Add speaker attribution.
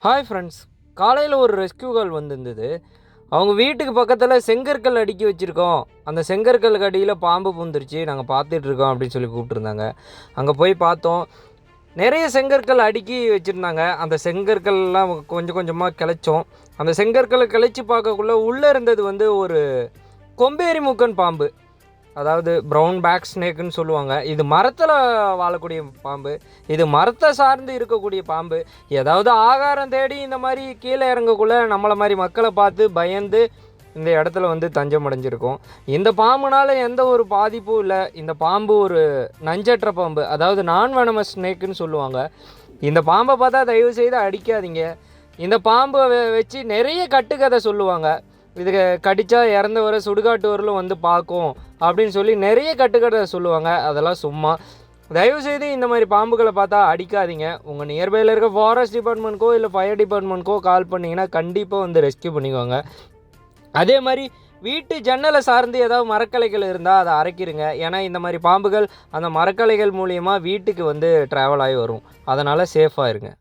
Speaker 1: Hi friends, காலையில் ஒரு rescue கால் வந்திருந்தது. அவங்க வீட்டுக்கு பக்கத்தில் செங்கற்கள் அடுக்கி வச்சுருக்கோம், அந்த செங்கற்களுக்கு அடியில் பாம்பு பூந்துருச்சு, நாங்கள் பார்த்துட்ருக்கோம் அப்படின்னு சொல்லி கூப்பிட்ருந்தாங்க. அங்கே போய் பார்த்தோம், நிறைய செங்கற்கள் அடுக்கி வச்சுருந்தாங்க. அந்த செங்கற்கள்லாம் கொஞ்சம் கொஞ்சமாக கிளச்சோம். அந்த செங்கற்களை கிளச்சி பார்க்கக்குள்ளே உள்ளே இருந்தது ஒரு கொம்பேரி மூக்கன் பாம்பு, அதாவது ப்ரௌன் பேக் ஸ்னேக்குன்னு சொல்லுவாங்க. இது மரத்தில் வாழக்கூடிய பாம்பு, இது மரத்தை சார்ந்து இருக்கக்கூடிய பாம்பு. ஏதாவது ஆகாரம் தேடி இந்த மாதிரி கீழே இறங்கக்குள்ளே நம்மளை மாதிரி மக்களை பார்த்து பயந்து இந்த இடத்துல தஞ்சம் அடைஞ்சிருக்கும். இந்த பாம்புனால் எந்த ஒரு பாதிப்பும் இல்லை. இந்த பாம்பு ஒரு நஞ்சற்ற பாம்பு, அதாவது நான் வெனமஸ் ஸ்னேக்குன்னு சொல்லுவாங்க. இந்த பாம்பை பார்த்தா தயவு செய்து அடிக்காதீங்க. இந்த பாம்பை வச்சு நிறைய கட்டுக்கதை சொல்லுவாங்க. இது கடித்தா இறந்தவரை சுடுகாட்டுவரிலும் பார்க்கும் அப்படின்னு சொல்லி நிறைய கட்டுக்கதை சொல்லுவாங்க. அதெல்லாம் சும்மா. தயவுசெய்து இந்த மாதிரி பாம்புகளை பார்த்தா அடிக்காதீங்க. உங்கள் நியர்பையில் இருக்க ஃபாரஸ்ட் டிபார்ட்மெண்ட்க்கோ இல்லை ஃபயர் டிபார்ட்மெண்ட்க்கோ கால் பண்ணிங்கன்னா கண்டிப்பாக ரெஸ்க்யூ பண்ணிக்குவாங்க. அதே மாதிரி வீட்டு ஜன்னலை சார்ந்து ஏதாவது மரக்கலைகள் இருந்தால் அதை அரைக்கிருங்க. ஏன்னா இந்த மாதிரி பாம்புகள் அந்த மரக்கலைகள் மூலியமாக வீட்டுக்கு ட்ராவல் ஆகி வரும். அதனால் சேஃபாக இருங்க.